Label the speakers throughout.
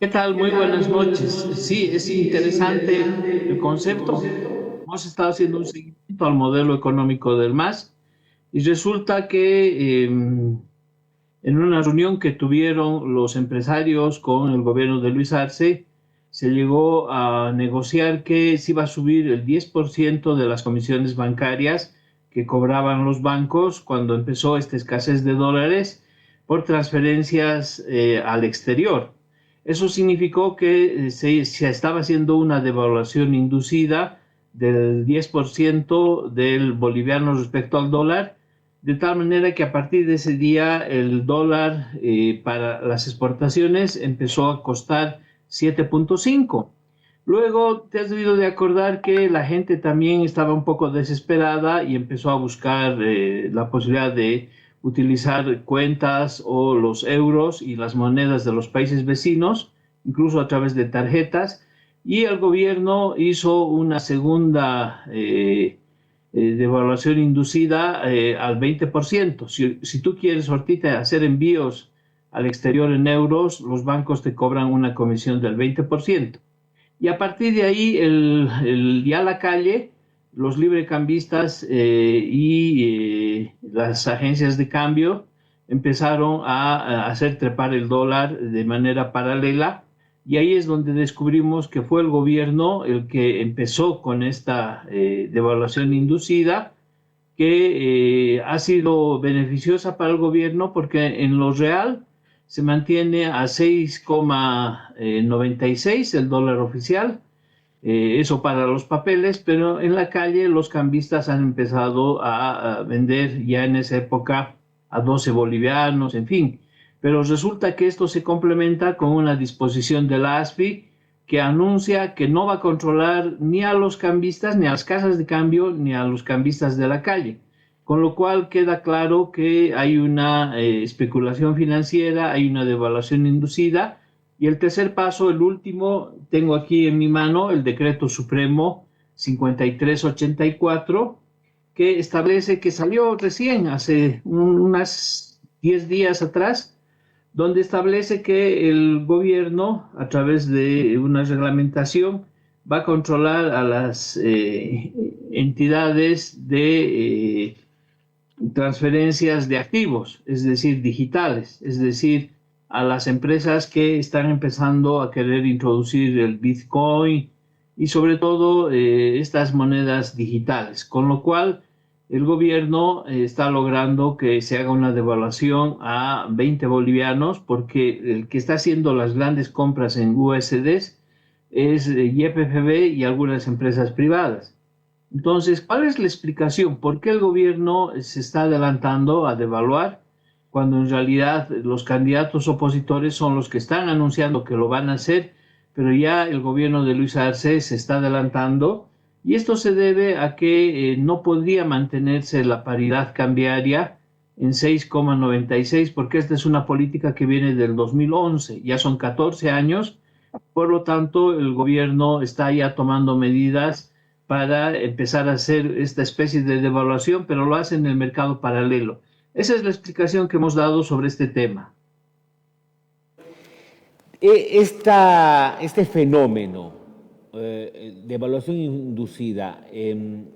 Speaker 1: ¿Qué tal? Muy buenas noches. Sí, es interesante el concepto. Hemos estado haciendo un seguimiento al modelo económico del MAS y resulta que en una reunión que tuvieron los empresarios con el gobierno de Luis Arce, se llegó a negociar que se iba a subir el 10% de las comisiones bancarias que cobraban los bancos cuando empezó esta escasez de dólares por transferencias al exterior. Eso significó que se estaba haciendo una devaluación inducida del 10% del boliviano respecto al dólar, de tal manera que a partir de ese día el dólar para las exportaciones empezó a costar 7.5. Luego te has debido de acordar que la gente también estaba un poco desesperada y empezó a buscar la posibilidad de utilizar cuentas o los euros y las monedas de los países vecinos, incluso a través de tarjetas, y el gobierno hizo una segunda devaluación inducida al 20%. Si tú quieres ahorita hacer envíos al exterior en euros, los bancos te cobran una comisión del 20%. Y a partir de ahí, ya la calle, los librecambistas las agencias de cambio empezaron a hacer trepar el dólar de manera paralela, y ahí es donde descubrimos que fue el gobierno el que empezó con esta devaluación inducida, que ha sido beneficiosa para el gobierno porque en lo real se mantiene a 6,96 el dólar oficial, eso para los papeles, pero en la calle los cambistas han empezado a vender ya en esa época a 12 bolivianos, en fin. Pero resulta que esto se complementa con una disposición de la ASFI que anuncia que no va a controlar ni a los cambistas, ni a las casas de cambio, ni a los cambistas de la calle. Con lo cual queda claro que hay una especulación financiera, hay una devaluación inducida. Y el tercer paso, el último, tengo aquí en mi mano el decreto supremo 5384, que establece, que salió recién hace unas 10 días atrás, donde establece que el gobierno, a través de una reglamentación, va a controlar a las entidades de transferencias de activos, es decir, digitales, es decir, a las empresas que están empezando a querer introducir el Bitcoin y sobre todo estas monedas digitales, con lo cual el gobierno está logrando que se haga una devaluación a 20 bolivianos, porque el que está haciendo las grandes compras en USDs es YPFB y algunas empresas privadas. Entonces, ¿cuál es la explicación? ¿Por qué el gobierno se está adelantando a devaluar cuando en realidad los candidatos opositores son los que están anunciando que lo van a hacer, pero ya el gobierno de Luis Arce se está adelantando? Y esto se debe a que no podría mantenerse la paridad cambiaria en 6,96, porque esta es una política que viene del 2011, ya son 14 años, por lo tanto el gobierno está ya tomando medidas para empezar a hacer esta especie de devaluación, pero lo hace en el mercado paralelo. Esa es la explicación que hemos dado sobre este tema.
Speaker 2: Este fenómeno de evaluación inducida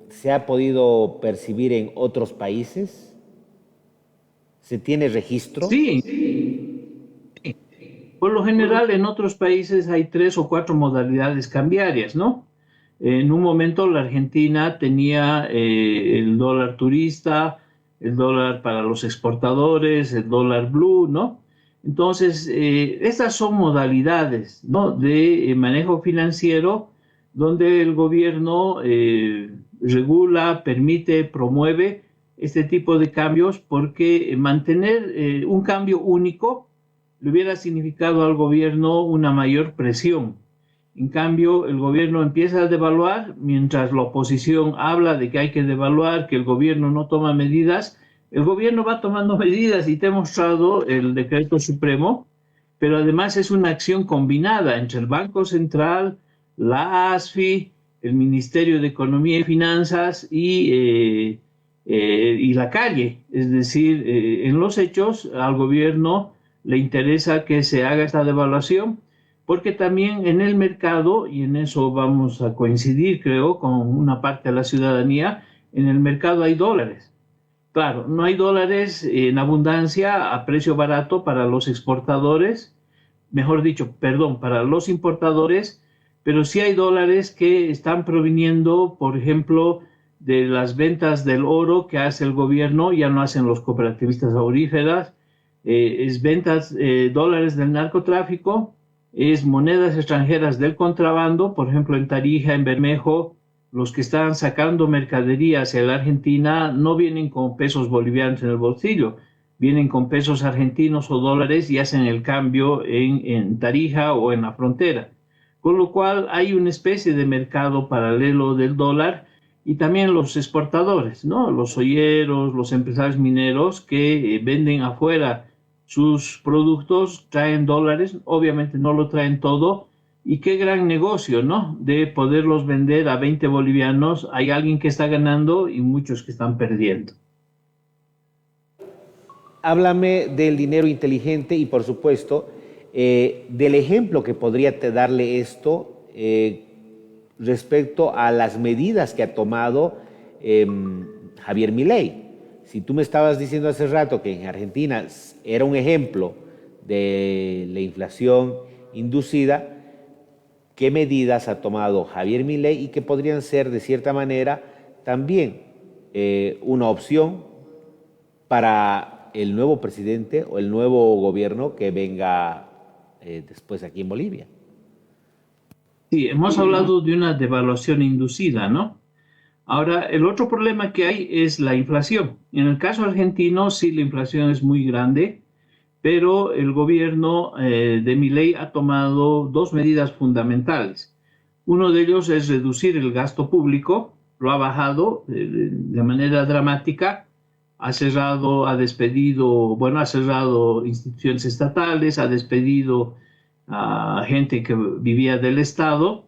Speaker 2: se ha podido percibir en otros países. ¿Se tiene registro?
Speaker 1: Sí, por lo general en otros países hay 3 o 4 modalidades cambiarias, ¿no? En un momento la Argentina tenía el dólar turista, el dólar para los exportadores, el dólar blue, ¿no? Entonces, estas son modalidades, ¿no?, de manejo financiero donde el gobierno regula, permite, promueve este tipo de cambios, porque mantener un cambio único le hubiera significado al gobierno una mayor presión. En cambio, el gobierno empieza a devaluar, mientras la oposición habla de que hay que devaluar, que el gobierno no toma medidas. El gobierno va tomando medidas y te he mostrado el decreto supremo, pero además es una acción combinada entre el Banco Central, la ASFI, el Ministerio de Economía y Finanzas y la calle. Es decir, en los hechos al gobierno le interesa que se haga esta devaluación, porque también en el mercado, y en eso vamos a coincidir, creo, con una parte de la ciudadanía, en el mercado hay dólares. Claro, no hay dólares en abundancia a precio barato para los exportadores, mejor dicho, perdón, para los importadores, pero sí hay dólares que están proviniendo, por ejemplo, de las ventas del oro que hace el gobierno, ya no hacen los cooperativistas auríferas, es ventas, dólares del narcotráfico, es monedas extranjeras del contrabando, por ejemplo, en Tarija, en Bermejo, los que están sacando mercadería hacia la Argentina no vienen con pesos bolivianos en el bolsillo, vienen con pesos argentinos o dólares y hacen el cambio en Tarija o en la frontera. Con lo cual hay una especie de mercado paralelo del dólar y también los exportadores, ¿no? Los olleros, los empresarios mineros que venden afuera sus productos, traen dólares, obviamente no lo traen todo, y qué gran negocio, ¿no? De poderlos vender a 20 bolivianos, hay alguien que está ganando y muchos que están perdiendo.
Speaker 2: Háblame del dinero inteligente y, por supuesto, del ejemplo que podría darle esto respecto a las medidas que ha tomado Javier Milei. Si tú me estabas diciendo hace rato que en Argentina era un ejemplo de la inflación inducida, ¿qué medidas ha tomado Javier Milei y que podrían ser, de cierta manera, también una opción para el nuevo presidente o el nuevo gobierno que venga después aquí en Bolivia?
Speaker 1: Sí, hemos hablado de una devaluación inducida, ¿no? Ahora, el otro problema que hay es la inflación. En el caso argentino, sí, la inflación es muy grande, pero el gobierno de Milei ha tomado dos medidas fundamentales. Uno de ellos es reducir el gasto público, lo ha bajado de manera dramática, ha cerrado, ha despedido, bueno, ha cerrado instituciones estatales, ha despedido a gente que vivía del Estado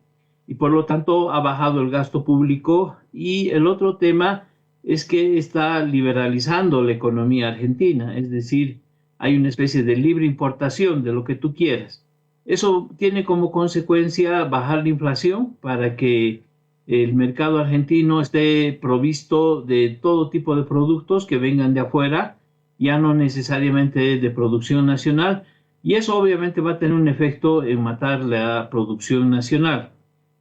Speaker 1: y por lo tanto ha bajado el gasto público. Y el otro tema es que está liberalizando la economía argentina, es decir, hay una especie de libre importación de lo que tú quieras. Eso tiene como consecuencia bajar la inflación para que el mercado argentino esté provisto de todo tipo de productos que vengan de afuera, ya no necesariamente de producción nacional, y eso obviamente va a tener un efecto en matar la producción nacional.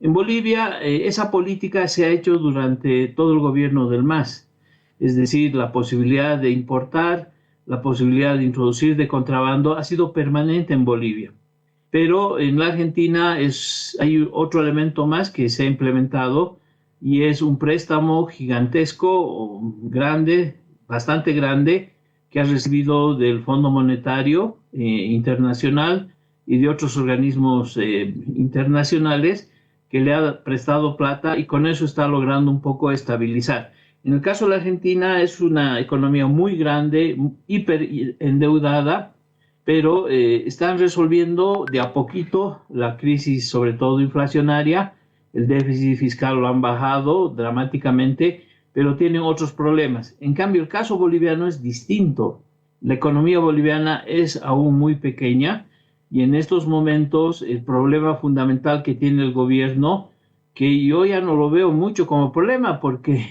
Speaker 1: En Bolivia, esa política se ha hecho durante todo el gobierno del MAS, es decir, la posibilidad de importar, la posibilidad de introducir de contrabando ha sido permanente en Bolivia. Pero en la Argentina hay otro elemento más que se ha implementado y es un préstamo gigantesco, grande, bastante grande, que ha recibido del Fondo Monetario Internacional y de otros organismos internacionales que le ha prestado plata y con eso está logrando un poco estabilizar. En el caso de la Argentina es una economía muy grande, hiper endeudada, pero están resolviendo de a poquito la crisis, sobre todo inflacionaria. El déficit fiscal lo han bajado dramáticamente, pero tienen otros problemas. En cambio, el caso boliviano es distinto. La economía boliviana es aún muy pequeña y en estos momentos el problema fundamental que tiene el gobierno, que yo ya no lo veo mucho como problema porque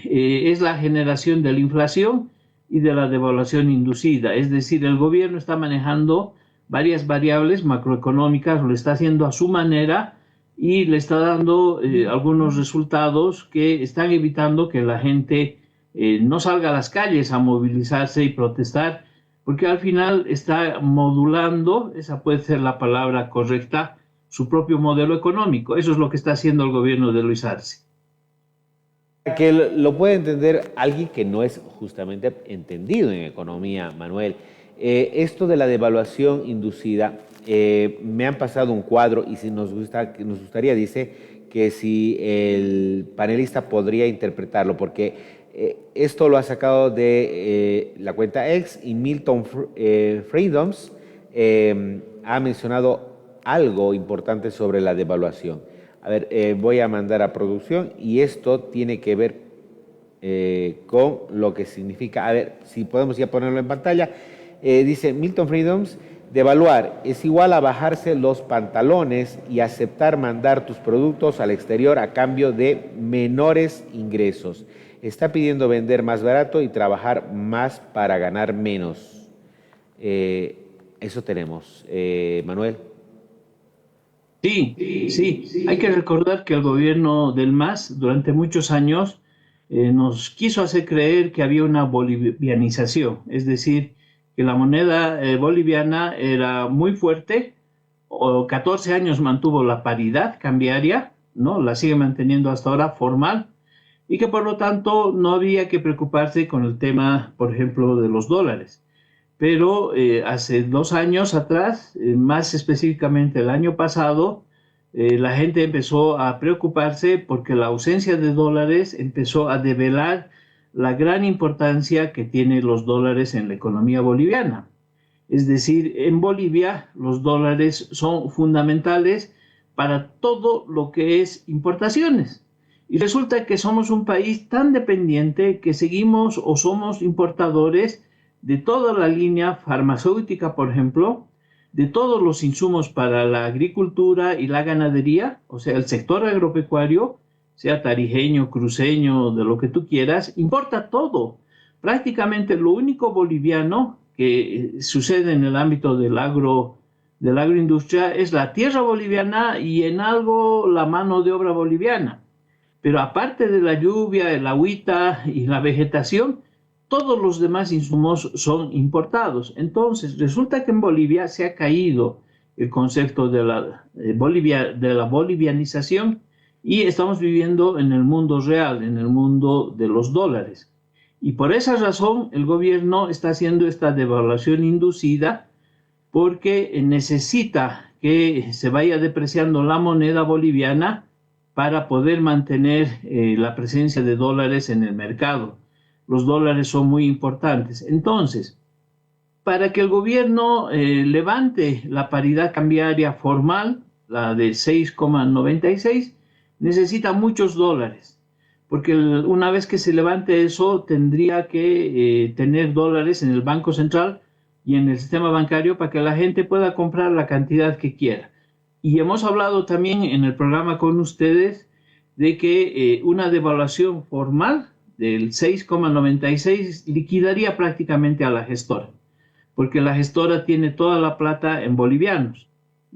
Speaker 1: es la generación de la inflación y de la devaluación inducida. Es decir, el gobierno está manejando varias variables macroeconómicas, lo está haciendo a su manera y le está dando algunos resultados que están evitando que la gente no salga a las calles a movilizarse y protestar, porque al final está modulando, esa puede ser la palabra correcta, su propio modelo económico. Eso es lo que está haciendo el gobierno de Luis Arce.
Speaker 2: Que lo puede entender alguien que no es justamente entendido en economía, Manuel. Esto de la devaluación inducida, me han pasado un cuadro y si nos gustaría, dice, que si el panelista podría interpretarlo, porque esto lo ha sacado de la cuenta X y Milton Freedoms ha mencionado algo importante sobre la devaluación. A ver, voy a mandar a producción y esto tiene que ver con lo que significa, a ver, si podemos ya ponerlo en pantalla. Dice Milton Freedoms, Devaluar es igual a bajarse los pantalones y aceptar mandar tus productos al exterior a cambio de menores ingresos. Está pidiendo vender más barato y trabajar más para ganar menos. Eso tenemos. Manuel.
Speaker 1: Sí, sí. Hay que recordar que el gobierno del MAS durante muchos años nos quiso hacer creer que había una bolivianización, es decir, que la moneda boliviana era muy fuerte, o 14 años mantuvo la paridad cambiaria, ¿no? La sigue manteniendo hasta ahora formal, y que por lo tanto no había que preocuparse con el tema, por ejemplo, de los dólares. Pero hace 2 años atrás, más específicamente el año pasado, la gente empezó a preocuparse porque la ausencia de dólares empezó a develar la gran importancia que tienen los dólares en la economía boliviana. Es decir, en Bolivia los dólares son fundamentales para todo lo que es importaciones. Y resulta que somos un país tan dependiente que seguimos o somos importadores de toda la línea farmacéutica, por ejemplo, de todos los insumos para la agricultura y la ganadería, o sea, el sector agropecuario, sea tarijeño, cruceño, de lo que tú quieras, importa todo. Prácticamente lo único boliviano que sucede en el ámbito de la agroindustria es la tierra boliviana y en algo la mano de obra boliviana. Pero aparte de la lluvia, el agüita y la vegetación, todos los demás insumos son importados. Entonces, resulta que en Bolivia se ha caído el concepto de la bolivianización y estamos viviendo en el mundo real, en el mundo de los dólares. Y por esa razón el gobierno está haciendo esta devaluación inducida porque necesita que se vaya depreciando la moneda boliviana para poder mantener la presencia de dólares en el mercado. Los dólares son muy importantes. Entonces, para que el gobierno levante la paridad cambiaria formal, la de 6,96, necesita muchos dólares, porque una vez que se levante eso, tendría que tener dólares en el Banco Central y en el sistema bancario para que la gente pueda comprar la cantidad que quiera. Y hemos hablado también en el programa con ustedes de que una devaluación formal del 6,96 liquidaría prácticamente a la gestora, porque la gestora tiene toda la plata en bolivianos.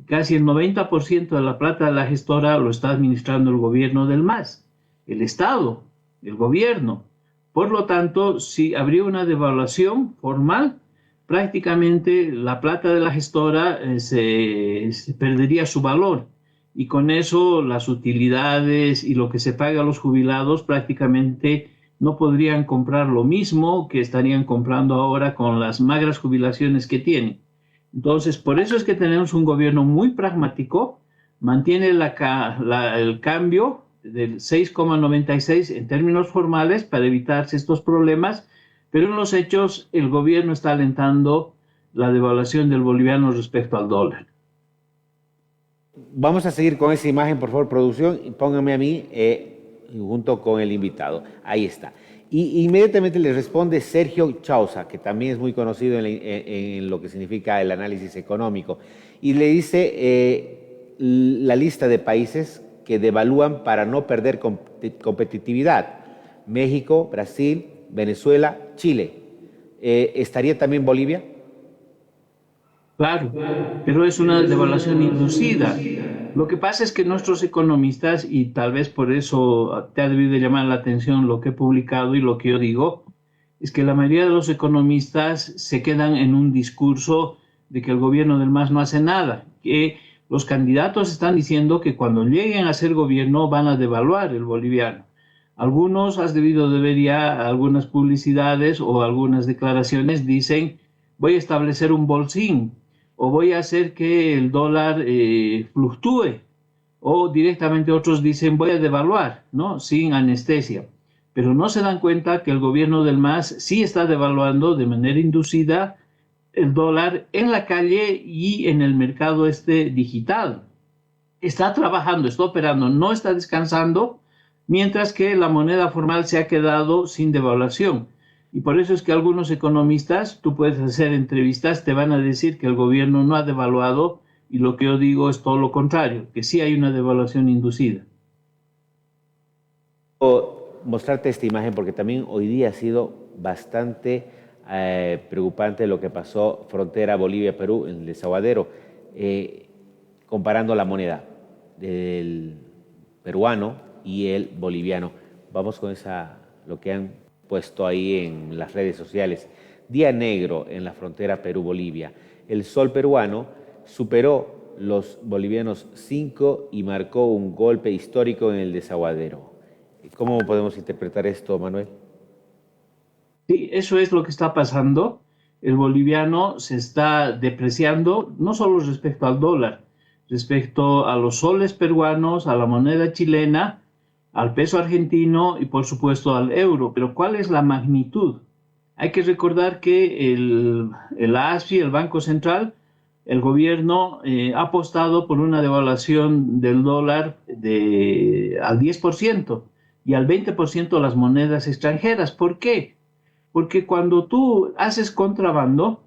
Speaker 1: Casi el 90% de la plata de la gestora lo está administrando el gobierno del MAS, el Estado, el gobierno. Por lo tanto, si habría una devaluación formal, prácticamente la plata de la gestora se perdería su valor. Y con eso las utilidades y lo que se paga a los jubilados prácticamente no podrían comprar lo mismo que estarían comprando ahora con las magras jubilaciones que tienen. Entonces, por eso es que tenemos un gobierno muy pragmático, mantiene el cambio del 6,96 en términos formales para evitarse estos problemas, pero en los hechos el gobierno está alentando la devaluación del boliviano respecto al dólar.
Speaker 2: Vamos a seguir con esa imagen, por favor, producción, y pónganme a mí junto con el invitado. Ahí está. Y inmediatamente le responde Sergio Chauza, que también es muy conocido en lo que significa el análisis económico, y le dice la lista de países que devalúan para no perder competitividad: México, Brasil, Venezuela, Chile. ¿Estaría también Bolivia?
Speaker 1: Claro, pero es una devaluación inducida. Lo que pasa es que nuestros economistas, y tal vez por eso te ha debido de llamar la atención lo que he publicado y lo que yo digo, es que la mayoría de los economistas se quedan en un discurso de que el gobierno del MAS no hace nada, que los candidatos están diciendo que cuando lleguen a ser gobierno van a devaluar el boliviano. Algunos, has debido de ver ya algunas publicidades o algunas declaraciones, dicen: voy a establecer un bolsín, o voy a hacer que el dólar fluctúe, o directamente otros dicen: voy a devaluar, ¿no? Sin anestesia. Pero no se dan cuenta que el gobierno del MAS sí está devaluando de manera inducida el dólar en la calle y en el mercado digital. Está trabajando, está operando, no está descansando, mientras que la moneda formal se ha quedado sin devaluación. Y por eso es que algunos economistas, tú puedes hacer entrevistas, te van a decir que el gobierno no ha devaluado, y lo que yo digo es todo lo contrario, que sí hay una devaluación inducida.
Speaker 2: Mostrarte esta imagen porque también hoy día ha sido bastante preocupante lo que pasó frontera Bolivia-Perú en el desaguadero, comparando la moneda del peruano y el boliviano. Vamos con lo que han puesto ahí en las redes sociales. Día negro en la frontera Perú-Bolivia. El sol peruano superó los bolivianos 5 y marcó un golpe histórico en el desaguadero. ¿Cómo podemos interpretar esto, Manuel?
Speaker 1: Sí, eso es lo que está pasando. El boliviano se está depreciando, no solo respecto al dólar, respecto a los soles peruanos, a la moneda chilena, al peso argentino y por supuesto al euro. Pero ¿cuál es la magnitud? Hay que recordar que el ASFI, el Banco Central, el gobierno ha apostado por una devaluación del dólar al 10% y al 20% las monedas extranjeras. ¿Por qué? Porque cuando tú haces contrabando,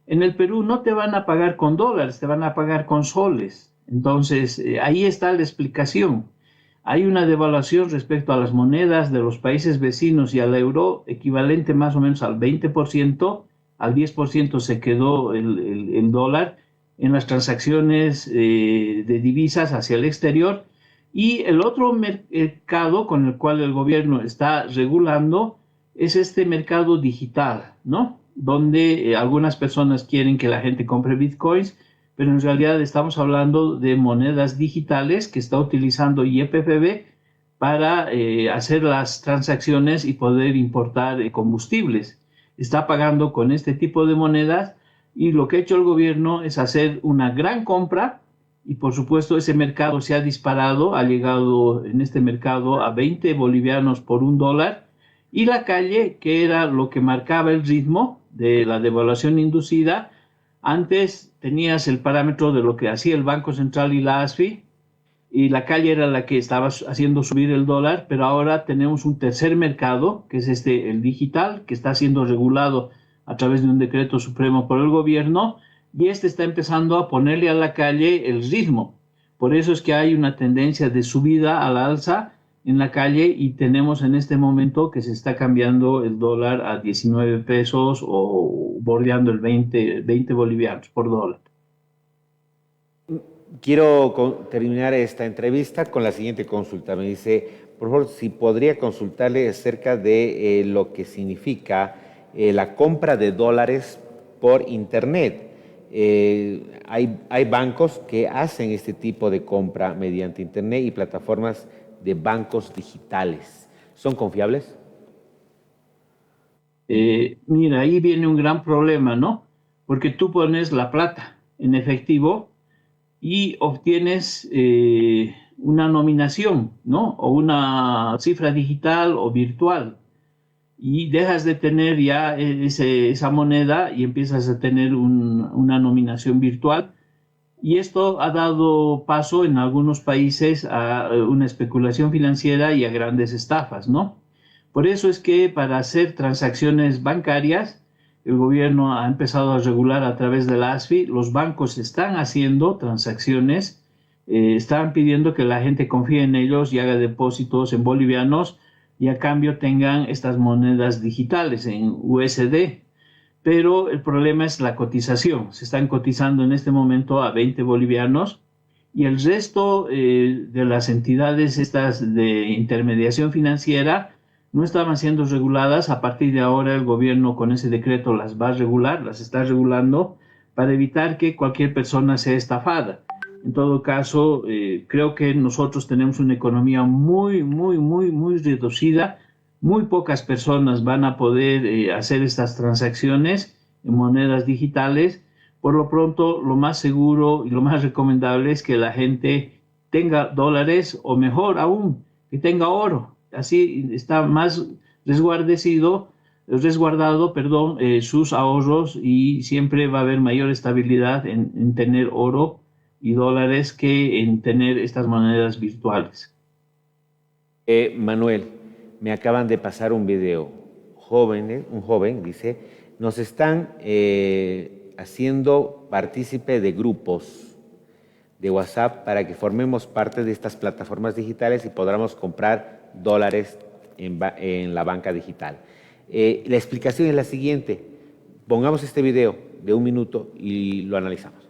Speaker 1: en el Perú no te van a pagar con dólares, te van a pagar con soles. Entonces, ahí está la explicación. Hay una devaluación respecto a las monedas de los países vecinos y al euro equivalente más o menos al 20%, al 10% se quedó el dólar en las transacciones de divisas hacia el exterior. Y el otro mercado con el cual el gobierno está regulando es este mercado digital, ¿no? Donde algunas personas quieren que la gente compre bitcoins, pero en realidad estamos hablando de monedas digitales que está utilizando YPFB para hacer las transacciones y poder importar combustibles. Está pagando con este tipo de monedas y lo que ha hecho el gobierno es hacer una gran compra y por supuesto ese mercado se ha disparado, ha llegado en este mercado a 20 bolivianos por $1 y la calle, que era lo que marcaba el ritmo de la devaluación inducida, antes tenías el parámetro de lo que hacía el Banco Central y la ASFI, y la calle era la que estaba haciendo subir el dólar, pero ahora tenemos un tercer mercado, que es el digital, que está siendo regulado a través de un decreto supremo por el gobierno, y está empezando a ponerle a la calle el ritmo. Por eso es que hay una tendencia de subida a la alza en la calle y tenemos en este momento que se está cambiando el dólar a 19 pesos o bordeando el 20 bolivianos por dólar.
Speaker 2: Quiero terminar esta entrevista con la siguiente consulta. Me dice, por favor, si podría consultarle acerca de lo que significa la compra de dólares por Internet. Hay bancos que hacen este tipo de compra mediante Internet y plataformas de bancos digitales. ¿Son confiables?
Speaker 1: Mira, ahí viene un gran problema, ¿no? Porque tú pones la plata en efectivo y obtienes una nominación, ¿no? O una cifra digital o virtual. Y dejas de tener ya esa moneda y empiezas a tener una nominación virtual. Y esto ha dado paso en algunos países a una especulación financiera y a grandes estafas, ¿no? Por eso es que para hacer transacciones bancarias, el gobierno ha empezado a regular a través de la ASFI, los bancos están haciendo transacciones, están pidiendo que la gente confíe en ellos y haga depósitos en bolivianos y a cambio tengan estas monedas digitales en USD. Pero el problema es la cotización. Se están cotizando en este momento a 20 bolivianos y el resto de las entidades estas de intermediación financiera no estaban siendo reguladas. A partir de ahora el gobierno con ese decreto las va a regular, las está regulando para evitar que cualquier persona sea estafada. En todo caso, creo que nosotros tenemos una economía muy reducida. Muy pocas personas van a poder hacer estas transacciones en monedas digitales. Por lo pronto, lo más seguro y lo más recomendable es que la gente tenga dólares o mejor aún, que tenga oro. Así está más resguardado, sus ahorros y siempre va a haber mayor estabilidad en tener oro y dólares que en tener estas monedas virtuales.
Speaker 2: Manuel, me acaban de pasar un video. un joven dice, nos están haciendo partícipe de grupos de WhatsApp para que formemos parte de estas plataformas digitales y podamos comprar dólares en la banca digital. La explicación es la siguiente. Pongamos este video de 1 minuto y lo analizamos.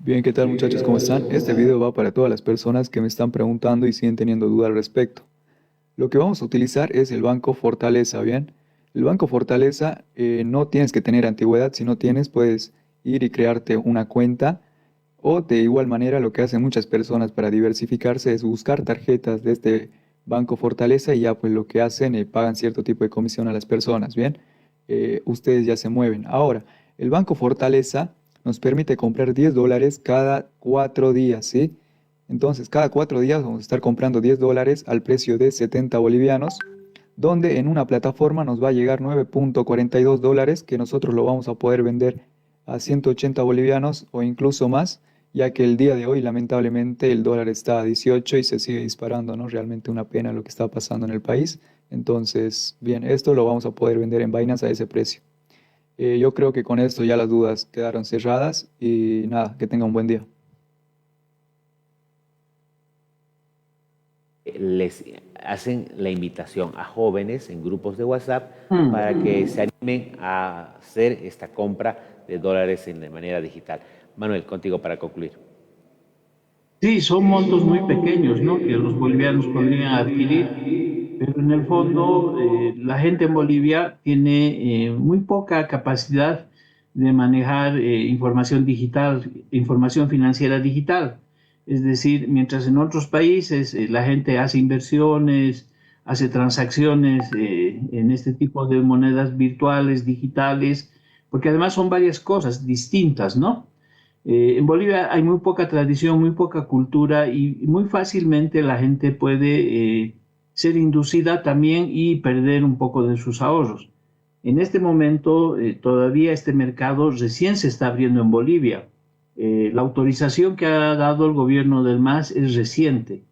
Speaker 3: Bien, ¿qué tal muchachos? ¿Cómo están? Este video va para todas las personas que me están preguntando y siguen teniendo dudas al respecto. Lo que vamos a utilizar es el Banco Fortaleza, ¿bien? El Banco Fortaleza no tienes que tener antigüedad, si no tienes puedes ir y crearte una cuenta, o de igual manera lo que hacen muchas personas para diversificarse es buscar tarjetas de este Banco Fortaleza y ya pues lo que hacen pagan cierto tipo de comisión a las personas, ¿bien? Ustedes ya se mueven. Ahora, el Banco Fortaleza nos permite comprar 10 dólares cada 4 días, ¿sí? Entonces, cada 4 días vamos a estar comprando 10 dólares al precio de 70 bolivianos, donde en una plataforma nos va a llegar 9.42 dólares, que nosotros lo vamos a poder vender a 180 bolivianos o incluso más, ya que el día de hoy, lamentablemente, el dólar está a 18 y se sigue disparando, ¿no? Realmente una pena lo que está pasando en el país. Entonces, bien, esto lo vamos a poder vender en Binance a ese precio. Yo creo que con esto ya las dudas quedaron cerradas y nada, que tengan un buen día.
Speaker 2: Les hacen la invitación a jóvenes en grupos de WhatsApp para que se animen a hacer esta compra de dólares de manera digital. Manuel, contigo para concluir.
Speaker 1: Sí, son montos muy pequeños, ¿no? Que los bolivianos podrían adquirir, pero en el fondo la gente en Bolivia tiene muy poca capacidad de manejar información digital, información financiera digital. Es decir, mientras en otros países la gente hace inversiones, hace transacciones en este tipo de monedas virtuales, digitales, porque además son varias cosas distintas, ¿no? En Bolivia hay muy poca tradición, muy poca cultura y muy fácilmente la gente puede ser inducida también y perder un poco de sus ahorros. En este momento todavía este mercado recién se está abriendo en Bolivia. La autorización que ha dado el gobierno del MAS es reciente.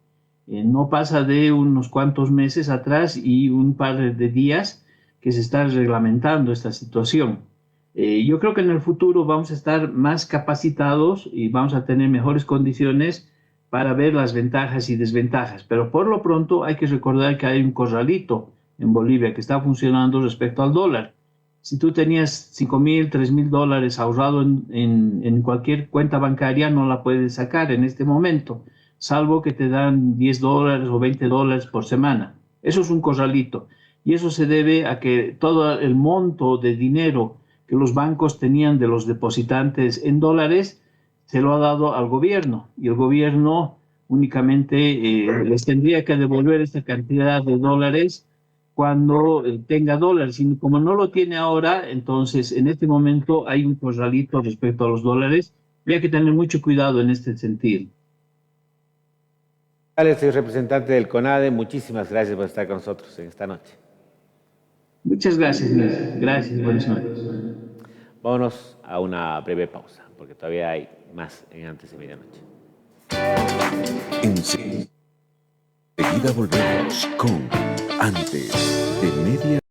Speaker 1: No pasa de unos cuantos meses atrás y un par de días que se está reglamentando esta situación. Yo creo que en el futuro vamos a estar más capacitados y vamos a tener mejores condiciones para ver las ventajas y desventajas. Pero por lo pronto hay que recordar que hay un corralito en Bolivia que está funcionando respecto al dólar. Si tú tenías 5.000, 3.000 dólares ahorrado en cualquier cuenta bancaria, no la puedes sacar en este momento, salvo que te dan 10 dólares o 20 dólares por semana. Eso es un corralito. Y eso se debe a que todo el monto de dinero que los bancos tenían de los depositantes en dólares, se lo ha dado al gobierno y el gobierno únicamente les tendría que devolver esta cantidad de dólares cuando tenga dólares. Y como no lo tiene ahora, entonces en este momento hay un corralito respecto a los dólares y hay que tener mucho cuidado en este sentido.
Speaker 2: Señor representante del CONADE, muchísimas gracias por estar con nosotros en esta noche.
Speaker 1: Muchas gracias, Luis. Gracias, buenas noches.
Speaker 2: Vámonos a una breve pausa, porque todavía hay más en Antes de Medianoche.
Speaker 4: Enseguida volvemos con Antes de Medianoche.